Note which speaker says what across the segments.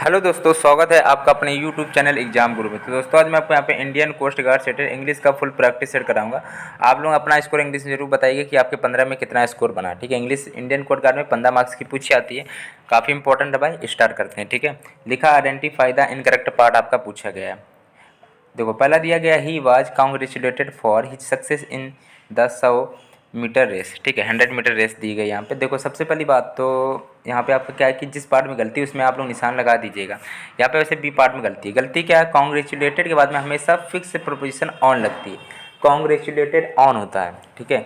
Speaker 1: Hello दोस्तों, स्वागत है आपका अपने यूट्यूब चैनल एग्जाम गुरु में। तो दोस्तों आज मैं आपको यहाँ पे इंडियन कोस्ट गार्ड सेटर इंग्लिश का फुल प्रैक्टिस सेट कराऊंगा। आप लोग अपना स्कोर इंग्लिश में जरूर बताइए कि आपके 15 में कितना स्कोर बना। ठीक है, इंग्लिश इंडियन कोस्ट गार्ड में 15 मार्क्स की पूछी आती है, काफ़ी इंपॉर्टेंट है भाई। स्टार्ट करते हैं। ठीक है, लिखा आइडेंटिफाई द इनकरेक्ट पार्ट आपका पूछा गया है। देखो पहला दिया गया he was congratulated for his success in the 100 metre race. ठीक है, 100 मीटर रेस दी गई यहाँ पे। देखो सबसे पहली बात तो यहाँ पे आपका क्या है कि जिस पार्ट में गलती है उसमें आप लोग निशान लगा दीजिएगा। यहाँ पे वैसे बी पार्ट में गलती है। गलती क्या है, कॉन्ग्रेचुलेटेड के बाद में हमेशा फिक्स प्रोपोजिशन ऑन लगती है। कॉन्ग्रेचुलेटेड ऑन होता है। ठीक है,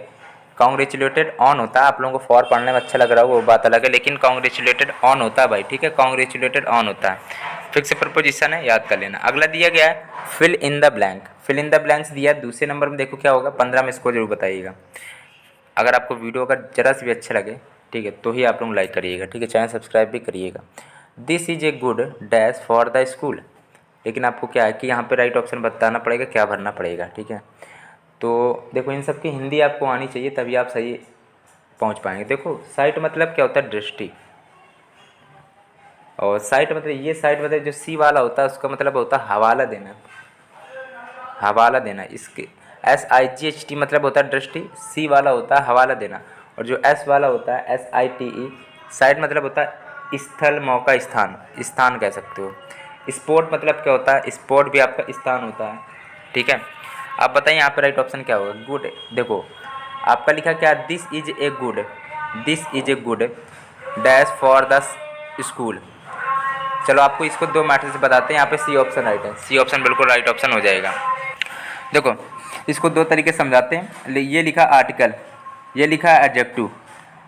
Speaker 1: कॉन्ग्रेचुलेटेड ऑन होता है। आप लोगों को फॉर पढ़ने में अच्छा लग रहा हो वो बात अलग है, लेकिन कॉन्ग्रेचुलेटेड ऑन होता है भाई। ठीक है, कॉन्ग्रेचुलेटेड ऑन होता है, फिक्स प्रपोजिशन है, याद कर लेना। अगला दिया गया है fill in the blank. Fill in the blanks दिया दूसरे नंबर में। देखो क्या होगा, 15 में इसको जरूर बताइएगा। अगर आपको वीडियो अगर जरा से भी अच्छा लगे, ठीक है, तो ही आप लोग लाइक करिएगा। ठीक है, चैनल सब्सक्राइब भी करिएगा। This is a good dash for the school. लेकिन आपको क्या है कि यहाँ पे राइट ऑप्शन बताना पड़ेगा, क्या भरना पड़ेगा। ठीक है, तो देखो इन सब की हिंदी आपको आनी चाहिए, तभी आप सही पहुँच पाएंगे। देखो साइट मतलब क्या होता है, दृष्टि। और साइट मतलब ये साइट मतलब जो सी वाला होता है उसका मतलब होता है हवाला देना। हवाला देना, इसके SIGHT मतलब होता है दृष्टि, सी वाला होता है हवाला देना, और जो एस वाला होता है SITE साइट मतलब होता है स्थल, मौका, स्थान, स्थान कह सकते हो। स्पोर्ट मतलब क्या होता है, स्पोर्ट भी आपका स्थान होता है। ठीक है, आप बताइए यहाँ पे राइट ऑप्शन क्या होगा। गुड, देखो आपका लिखा क्या, this is a good, this is a good dash for the school. चलो आपको इसको दो मैटर से बताते हैं। यहाँ पे सी ऑप्शन राइट है, सी ऑप्शन बिल्कुल राइट ऑप्शन हो जाएगा। देखो इसको दो तरीके से समझाते हैं। ये लिखा आर्टिकल, ये लिखा है एडजेक्टिव।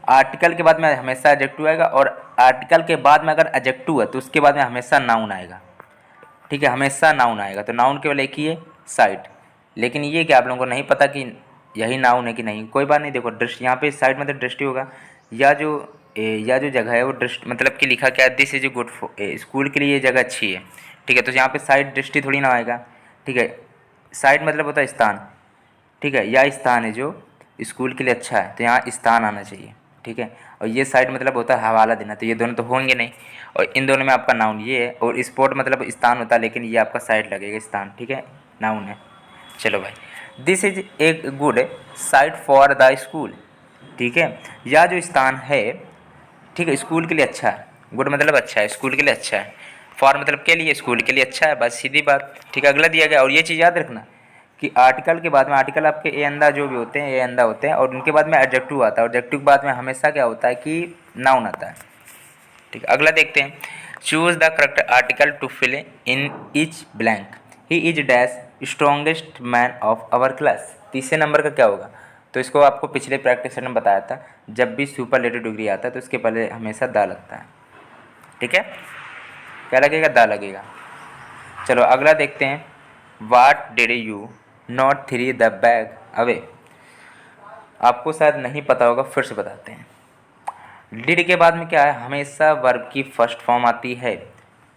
Speaker 1: आर्टिकल के बाद में हमेशा एडजेक्टिव आएगा, और आर्टिकल के बाद में अगर एडजेक्टिव है तो उसके बाद में हमेशा नाउन आएगा। ठीक है, हमेशा नाउन आएगा। तो नाउन केवल एक ही है, साइट। लेकिन ये क्या आप लोगों को नहीं पता कि यही नाउन है कि नहीं, कोई बात नहीं। देखो दृष्टि, यहाँ पे साइट मतलब दृष्टि होगा, या जो जगह है वो दृष्टि मतलब कि लिखा क्या है, this is a good school के लिए ये जगह अच्छी है। ठीक है, तो यहाँ पे साइट दृष्टि थोड़ी ना आएगा। ठीक है, साइट मतलब होता है स्थान। ठीक है, या स्थान है जो स्कूल के लिए अच्छा है, तो यहाँ स्थान आना चाहिए। ठीक है, और ये साइट मतलब होता है हवाला देना, तो ये दोनों तो होंगे नहीं, और इन दोनों में आपका नाउन ये है। और स्पोर्ट मतलब स्थान होता है, लेकिन ये आपका साइट लगेगा, स्थान। ठीक है, नाउन है। चलो भाई, this is a good site for the school. ठीक है, या जो स्थान है, ठीक है, स्कूल के लिए अच्छा है। गुड मतलब अच्छा है, स्कूल के लिए अच्छा है। फॉर मतलब के लिए, स्कूल के लिए अच्छा है, बस सीधी बात। ठीक है, अगला दिया गया। और ये चीज़ याद रखना कि आर्टिकल के बाद में, आर्टिकल आपके ए अंदा जो भी होते हैं, ए अंदा होते हैं, और उनके बाद में एडजेक्टिव आता है, और एडजेक्टिव के बाद में हमेशा क्या होता है कि नाउन आता है। ठीक है, अगला देखते हैं। Choose the correct article to fill in each blank. He is dash strongest man of our class. तीसरे नंबर का क्या होगा, तो इसको आपको पिछले प्रैक्टिस सेट में बताया था, जब भी सुपरलेटिव डिग्री आता है तो उसके पहले हमेशा दा लगता है। ठीक है, क्या लगेगा, दा लगेगा। चलो अगला देखते हैं। What did you not three the bag away. आपको शायद नहीं पता होगा, फिर से बताते हैं। डिड के बाद में क्या है, हमेशा वर्ब की फर्स्ट फॉर्म आती है।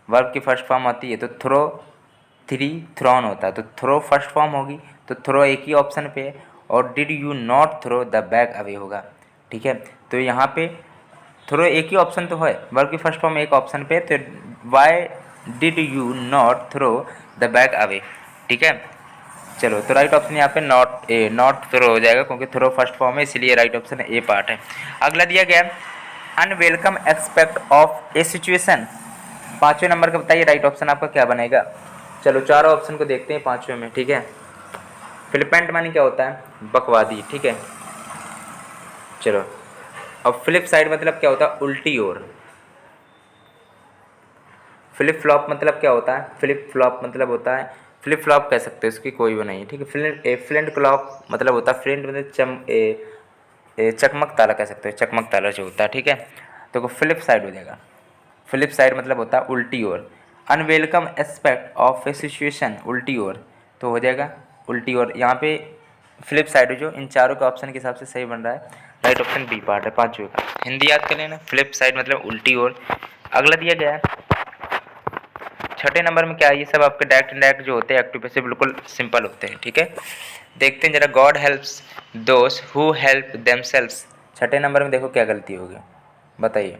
Speaker 1: वर्ब की फर्स्ट फॉर्म आती है तो थ्रो, थ्री, थ्रोन होता है, तो थ्रो फर्स्ट फॉर्म होगी, तो थ्रो एक ही ऑप्शन पे है, और did you not throw the bag away होगा। ठीक है, तो यहाँ पे थ्रो एक ही ऑप्शन तो है, वर्ब की फर्स्ट फॉर्म एक ऑप्शन पे, तो why did you not throw the bag away. ठीक है, चलो तो राइट ऑप्शन यहाँ पे नॉट थ्रो हो जाएगा, क्योंकि थ्रो फर्स्ट फॉर्म है, इसलिए राइट ऑप्शन ए पार्ट है। अगला दिया गया unwelcome aspect of a situation. पाँचवें नंबर का बताइए राइट ऑप्शन आपका क्या बनेगा। चलो चारों ऑप्शन को देखते हैं पाँचवें में। ठीक है, फ्लिपेंट मानी क्या होता है, बकवादी। ठीक है, चलो अब फ्लिप साइड मतलब क्या होता है, उल्टी ओर। फ्लिप फ्लॉप मतलब क्या होता है, फ्लिप फ्लॉप मतलब होता है, फ्लिप फ्लॉप कह सकते हैं, उसकी कोई वो नहीं है। ठीक है, फ्लिंट क्लॉक मतलब होता है, फ्लिंट मतलब चकमक ताला कह सकते हैं, चकमक ताला जो होता है। ठीक है, तो फ्लिप साइड हो जाएगा। फ्लिप साइड मतलब होता है उल्टी ओर। Unwelcome aspect of a situation, उल्टी ओर, तो हो जाएगा उल्टी ओर। यहाँ पे फ्लिप साइड जो इन चारों के ऑप्शन के हिसाब से सही बन रहा है, राइट ऑप्शन बी पार्ट है पाँचवें का। हिंदी याद कर लेना, फ्लिप साइड मतलब उल्टी ओर। अगला दिया गया है छठे नंबर में क्या है, ये सब आपके डायरेक्ट इनडायरेक्ट जो होते हैं एक्टिव पैसिव बिल्कुल सिंपल होते हैं। ठीक है, देखते हैं जरा। God helps those who help themselves. छठे नंबर में देखो क्या गलती होगी, बताइए।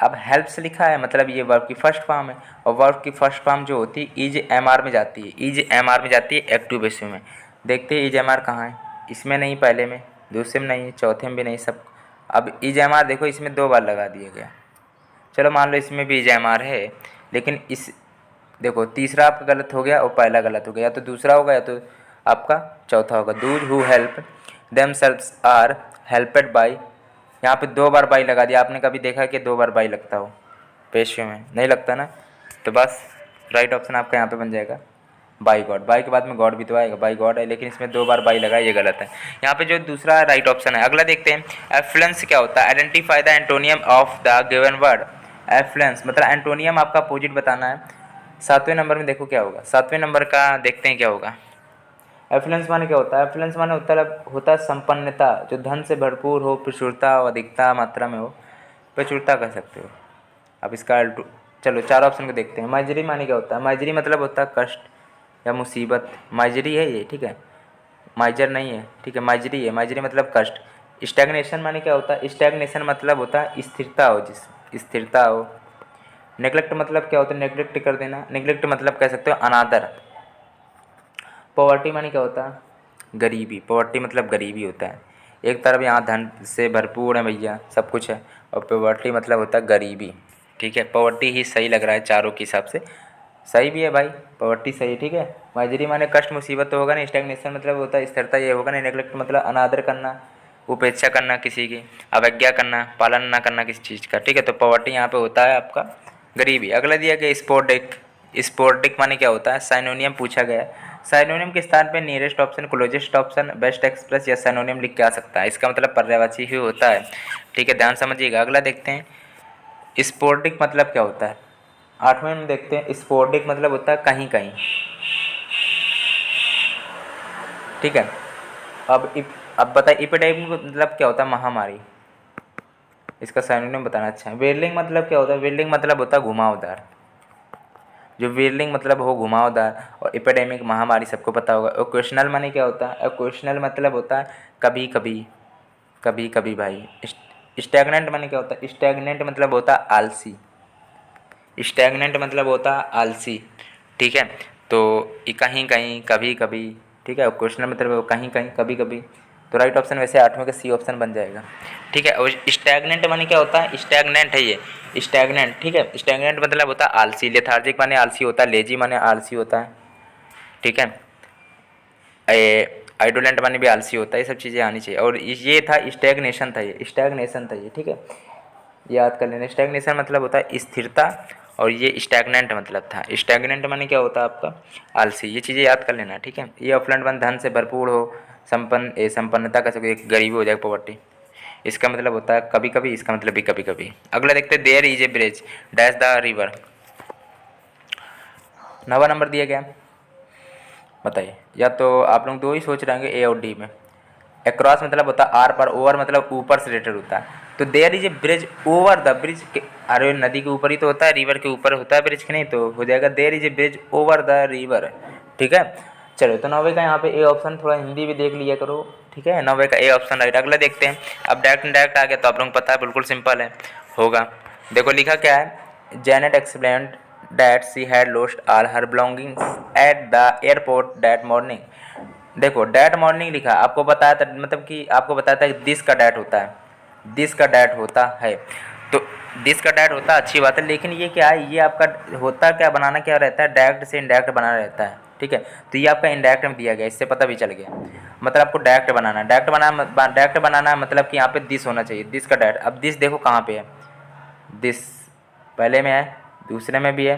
Speaker 1: अब हेल्प्स लिखा है मतलब ये वर्ब की फर्स्ट फॉर्म है, और वर्ब की फर्स्ट फॉर्म जो होती है इज एम आर में जाती है, इज एम आर में जाती है एक्टिव बेसिव में। देखते हैं इज एम आर कहाँ है, इसमें नहीं, पहले में, दूसरे में नहीं, चौथे में भी नहीं, सब। अब इज एम आर देखो इसमें 2 बार लगा दिया गया। चलो मान लो इसमें भी इज एम आर है, लेकिन इस देखो तीसरा आपका गलत हो गया और पहला गलत हो गया, या तो दूसरा होगा या तो आपका चौथा होगा। Those who help themselves are helped by, यहाँ पे 2 बार बाई लगा दिया। आपने कभी देखा कि 2 बार बाई लगता हो पेशियो में? नहीं लगता ना। तो बस राइट ऑप्शन आपका यहाँ पे बन जाएगा बाई गॉड। बाई के बाद में गॉड भी तो आएगा, बाई गॉड है, लेकिन इसमें 2 बार बाई लगा, ये गलत है। यहाँ पे जो दूसरा राइट ऑप्शन है। अगला देखते हैं, एफ्लुएंस क्या होता है? Identify the antonym of the given word. Affluence मतलब एंटोनियम आपका अपोजिट बताना है। 7वें नंबर में देखो क्या होगा, 7वें नंबर का देखते हैं क्या होगा। एफ्लुएंस माने क्या होता है? एफ्लुएंस माने होता है संपन्नता, जो धन से भरपूर हो, प्रचुरता और अधिकता मात्रा में हो, प्रचुरता कह सकते हो। अब इसका चलो 4 ऑप्शन को देखते हैं। माइजरी माने क्या होता है? माइजरी मतलब होता है कष्ट या मुसीबत। माइजरी है ये, ठीक है, माइजर नहीं है, ठीक है, माइजरी है। माइजरी मतलब कष्ट। स्टैग्नेशन माने क्या होता है? स्टैग्नेशन मतलब होता है स्थिरता हो, जिस स्थिरता हो। नेग्लेक्ट मतलब क्या होता है? नेग्लेक्ट कर देना। नेग्लेक्ट मतलब कह सकते हो अनादर। पॉवर्टी माने क्या होता है? गरीबी। पॉवर्टी मतलब गरीबी होता है। एक तरफ यहाँ धन से भरपूर है भैया, सब कुछ है, और पॉवर्टी मतलब होता है गरीबी, ठीक है। पॉवर्टी ही सही लग रहा है चारों के हिसाब से, सही भी है भाई, पॉवर्टी सही है, ठीक है। माइजरी माने कष्ट मुसीबत तो होगा ना। स्टैग्नेशन मतलब होता है स्थिरता, ये होगा ना। नेग्लेक्ट मतलब अनादर करना, उपेक्षा करना किसी की, अवज्ञा करना, पालन ना करना किसी चीज़ का, ठीक है। तो पॉवर्टी यहाँ पे होता है आपका गरीबी। अगला दिया गया स्पोर्डिक। स्पोर्डिक माने क्या होता है? साइनोनियम पूछा गया है। साइनोनियम के स्थान पे nearest option, closest option, best express या साइनोनियम लिख के आ सकता है। इसका मतलब पर्यायवाची ही होता है, ठीक है, ध्यान समझिएगा। अगला देखते हैं स्पोर्डिक मतलब क्या होता है। 8वें में देखते हैं स्पोर्डिक मतलब होता है कहीं कहीं, ठीक है। अब बताइए इपिडेमिक मतलब क्या होता है? महामारी। इसका साइनोनिम बताना अच्छा है। वेरलिंग मतलब क्या होता है? वेरलिंग मतलब होता है घुमावदार। जो वेरलिंग मतलब हो घुमावदार, और एपिडेमिक महामारी सबको पता होगा। ओकेशनल माने क्या होता है? ओकेशनल मतलब होता है कभी कभी, कभी कभी भाई। स्टैग्नेंट माने क्या होता है? स्टैग्नेंट मतलब होता है आलसी। स्टैग्नेंट मतलब होता है आलसी, ठीक है। तो ये कहीं कहीं, कभी कभी, ठीक है। क्वेश्चन मतलब कहीं कहीं, कभी कभी। तो राइट ऑप्शन वैसे 8वें का सी ऑप्शन बन जाएगा, ठीक है। और स्टैग्नेंट माने क्या होता है? स्टैग्नेंट है ये, स्टैग्नेंट, ठीक है। स्टैग्नेंट मतलब होता है आलसी। लेथार्जिक माने आलसी होता है, लेजी माने आलसी होता है, ठीक है। आइडोलेंट माने भी आलसी होता है। ये सब चीज़ें आनी चाहिए। और ये था स्टैग्नेशन था, ये स्टैग्नेशन था ये, ठीक है, याद कर लेना। स्टैग्नेशन मतलब होता है स्थिरता, और ये स्टैग्नेंट मतलब था। स्टैग्नेंट माने क्या होता है आपका? आलसी। ये चीज़ें याद कर लेना, ठीक है। ये ऑफलाइन बन धन से भरपूर हो, संपन्नता का सकते, गरीबी हो जाए, पॉवर्टी। इसका मतलब होता है कभी कभी, इसका मतलब भी कभी कभी। अगला देखते हैं, there is a bridge dash the river. 9वां नंबर दिया गया, बताइए। या तो आप लोग 2 ही सोच रहे होंगे, ए और डी में। एक्रॉस मतलब होता है आर पर, ओवर मतलब ऊपर से रिलेटेड होता है। तो there is a bridge over the bridge के, अरे नदी के ऊपर ही तो होता है, रिवर के ऊपर होता है ब्रिज के नहीं, तो हो जाएगा there is a bridge over the river, ठीक है। चलो तो 9वें का यहाँ पे ए ऑप्शन, थोड़ा हिंदी भी देख लिया करो, ठीक है। 9वें का ए ऑप्शन राइट। अगला देखते हैं। अब डायरेक्ट आ गया तो आप लोगों को पता है, बिल्कुल सिंपल है, होगा। देखो लिखा क्या है, Janet explained that she had lost all her belongings at the airport that morning। देखो डैट मॉर्निंग लिखा, आपको बताया था, मतलब कि आपको बताया था कि दिस का डैट होता है, दिस का डैट होता है। तो दिस का डैट होता है, अच्छी बात है, लेकिन ये क्या है, ये आपका होता क्या, बनाना क्या रहता है, डायरेक्ट से इनडायरेक्ट बनाना रहता है, ठीक है। तो ये आपका इनडायरेक्ट में दिया गया, इससे पता भी चल गया। मतलब आपको डायरेक्ट बनाना है, डायरेक्ट बनाना है, मतलब कि यहाँ पे दिस होना चाहिए, दिस का डैट। अब दिस देखो कहाँ पे है, दिस पहले में है, दूसरे में भी है,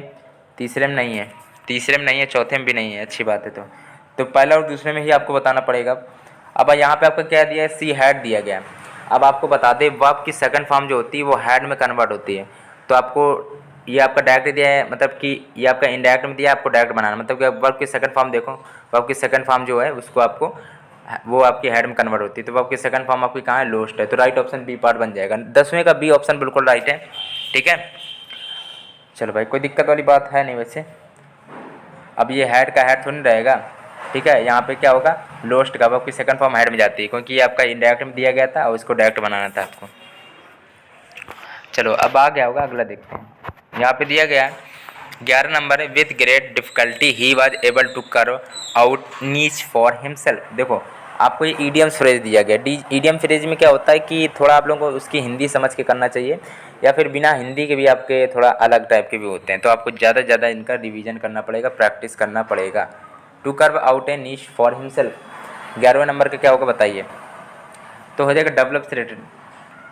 Speaker 1: तीसरे में नहीं है, तीसरे में नहीं है, चौथे में भी नहीं है, अच्छी बात है। तो पहला और दूसरे में ही आपको बताना पड़ेगा। अब यहाँ पे आपको क्या दिया है, सी हैड दिया गया है। अब आपको बता दें वर्ब की सेकंड फॉर्म जो होती है वो हैड में कन्वर्ट होती है। तो आपको ये आपका डायरेक्ट दिया है, मतलब कि ये आपका इनडायरेक्ट में दिया है, आपको डायरेक्ट बनाना, मतलब कि वर्ब की सेकंड फॉर्म देखो, वर्ब की सेकंड फॉर्म जो है उसको आपको, वो आपकी हेड में कन्वर्ट होती है। तो वर्ब की सेकंड फॉर्म आपकी कहाँ है, लोस्ट है। तो राइट ऑप्शन बी पार्ट बन जाएगा। 10वें का बी ऑप्शन बिल्कुल राइट है, ठीक है। चलो भाई कोई दिक्कत वाली बात है नहीं वैसे। अब ये हेड का हेड थोड़ी रहेगा, ठीक है। यहाँ पे क्या होगा, लोस्ट का, आपकी सेकंड फॉर्म हेड में जाती है, क्योंकि ये आपका इनडायरेक्ट में दिया गया था और इसको डायरेक्ट बनाना था आपको। चलो अब आ गया होगा, अगला देखते हैं। यहाँ पे दिया गया है 11 नंबर है, with great difficulty he was able to carve out niche for himself. देखो आपको ये ईडियम फ्रेज दिया गया। ईडियम फ्रेज में क्या होता है कि थोड़ा आप लोगों को उसकी हिंदी समझ के करना चाहिए, या फिर बिना हिंदी के भी आपके थोड़ा अलग टाइप के भी होते हैं, तो आपको ज़्यादा से ज़्यादा इनका रिवीजन करना पड़ेगा, प्रैक्टिस करना पड़ेगा। टू कर्व आउट ए नीच फॉर हिमसेल्फ 11वें नंबर का क्या होगा बताइए, तो हो जाएगा डेवलप से रिलेटेड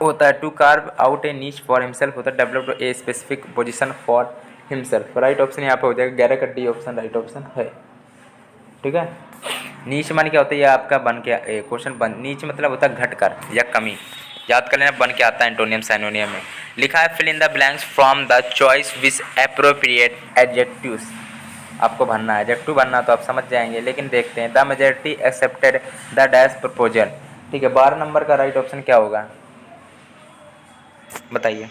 Speaker 1: होता है। टू कार्व आउट ए नीच फॉर हिमसेल्फ होता है develop a specific position for himself. Right option यहाँ पे हो जाएगा 11 का डी ऑप्शन राइट ऑप्शन है। ठीक है, नीच मान क्या होता है, ये आपका बन के क्वेश्चन बन, नीच मतलब होता है घट कर या कमी, याद कर लेना, बन के आता है एंटोनियम साइनोनियम में। लिखा है fill in the blanks from the choice which appropriate adjectives. आपको भरना है, एडजेक्टिव भरना तो आप समझ जाएंगे, लेकिन देखते हैं। The majority accepted the dash proposal. ठीक है, 12 नंबर का राइट ऑप्शन क्या होगा बताइए।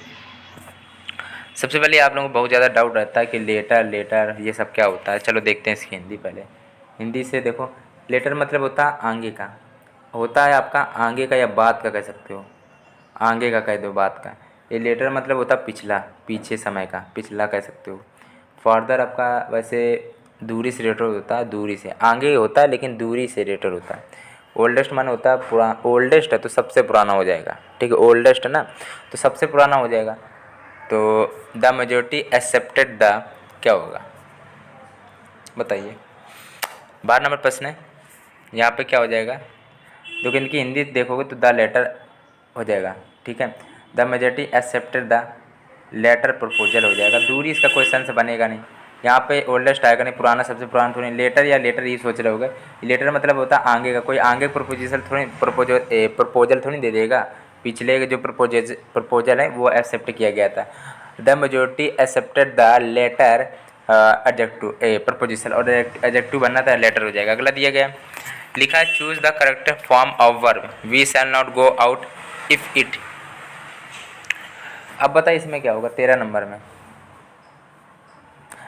Speaker 1: सबसे पहले आप लोगों को बहुत ज़्यादा डाउट रहता है कि लेटर ये सब क्या होता है। चलो देखते हैं इसकी हिंदी पहले। हिंदी से देखो, लेटर मतलब होता है आगे का, होता है आपका आगे का या बाद का कह सकते हो, आगे का कह दो, बाद का। ये लेटर मतलब होता है पिछला, पीछे समय का, पिछला कह सकते हो। फर्दर आपका वैसे दूरी से रिलेटेड होता है, दूरी से आगे होता है लेकिन दूरी से रिलेटेड होता है। ओल्डेस्ट माने होता है पुराना, ओल्डेस्ट है तो सबसे पुराना हो जाएगा। ठीक है, ओल्डेस्ट है ना तो सबसे पुराना हो जाएगा। तो द मेजोरिटी एक्सेप्टेड द क्या होगा बताइए। 12 नंबर प्रश्न है, यहाँ पे क्या हो जाएगा, क्योंकि इनकी हिंदी देखोगे तो द लेटर हो जाएगा। ठीक है, the majority accepted the latter proposal हो जाएगा। दूरी इसका कोई सेंस बनेगा नहीं, यहाँ पे ओल्डेस्ट आएगा नहीं, पुराना सबसे पुराना थोड़ी। लेटर या लेटर ये सोच रहे होगे, लेटर मतलब होता है आगे का, कोई आगे प्रपोजल थोड़ी दे देगा, पिछले के जो प्रपोजल है वो एक्सेप्ट किया गया था। The majority accepted the latter adjective proposition, और एडजेक्टिव बनना था लेटर हो जाएगा। अगला दिया गया, लिखा है choose the correct form of verb we shall not go out if it. अब बताइए इसमें क्या होगा 13 नंबर में।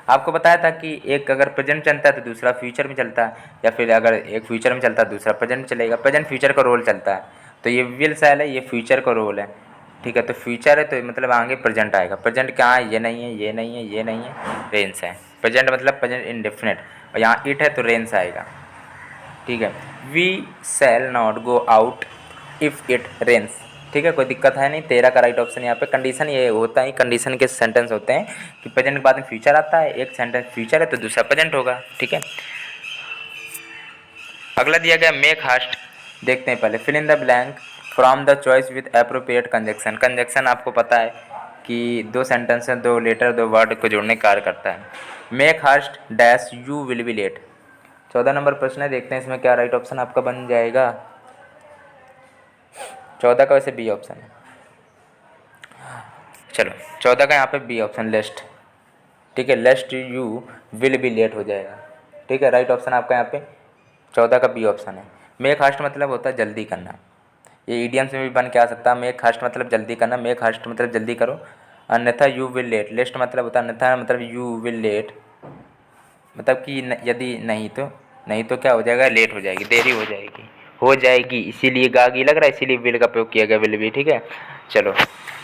Speaker 1: आपको बताया था कि एक अगर प्रेजेंट चलता है तो दूसरा फ्यूचर में चलता है, या फिर अगर एक फ्यूचर में चलता है दूसरा प्रेजेंट में चलेगा। प्रेजेंट फ्यूचर का रोल चलता है, तो ये विल शैल है, ये फ्यूचर का रोल है। ठीक है, तो फ्यूचर है तो मतलब आगे प्रेजेंट आएगा। प्रेजेंट कहाँ है, ये नहीं है, ये नहीं है, ये नहीं है, रेंस है। प्रेजेंट मतलब प्रेजेंट इंडेफिनिट, और यहाँ इट है तो रेंस आएगा। ठीक है, we shall not go out if it rains. ठीक है, कोई दिक्कत है नहीं। 13 का राइट ऑप्शन यहाँ पे। कंडीशन ये होता है, कंडीशन के सेंटेंस होते हैं कि प्रेजेंट के बाद में फ्यूचर आता है, एक सेंटेंस फ्यूचर है तो दूसरा प्रेजेंट होगा। ठीक है, अगला दिया गया मेक हास्ट। देखते हैं पहले, fill in the blank from the choice with appropriate conjunction. Conjunction आपको पता है कि दो सेंटेंस हैं, दो लेटर दो वर्ड को जोड़ने कार्य करता है। Make haste dash you will be late. 14 number प्रश्न है, देखते हैं इसमें क्या राइट ऑप्शन आपका बन जाएगा। 14 का वैसे बी ऑप्शन है। चलो 14 का यहाँ पे बी ऑप्शन लेस्ट। ठीक है, lest you will be late हो जाएगा। ठीक है, राइट ऑप्शन आपका यहाँ पे 14 का बी ऑप्शन है। मेक हास्ट मतलब होता है जल्दी करना, ये ईडियम्स में भी बन के आ सकता है। मेक हास्ट मतलब जल्दी करना, मेक हास्ट मतलब जल्दी करो। अन्यथा यू विल लेट, लेस्ट मतलब होता है अन्यथा, मतलब यू विल लेट मतलब कि यदि नहीं तो क्या हो जाएगा, लेट हो जाएगी, देरी हो जाएगी, इसीलिए गागी लग रहा है, इसीलिए विल का प्रयोग किया गया, विल भी। ठीक है, चलो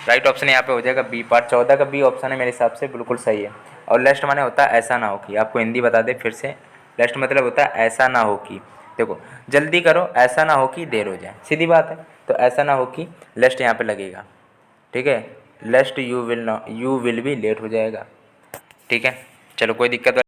Speaker 1: राइट ऑप्शन यहाँ पे हो जाएगा बी पार्ट। 14 का बी ऑप्शन है मेरे हिसाब से, बिल्कुल सही है। और लेस्ट माने होता है ऐसा ना हो कि, आपको हिंदी बता दे फिर से, लेस्ट मतलब होता है ऐसा ना हो कि। देखो जल्दी करो, ऐसा ना हो कि देर हो जाए, सीधी बात है। तो ऐसा ना हो कि लेस्ट यहाँ पे लगेगा। ठीक है, लेस्ट यू विल भी लेट हो जाएगा। ठीक है, चलो कोई दिक्कत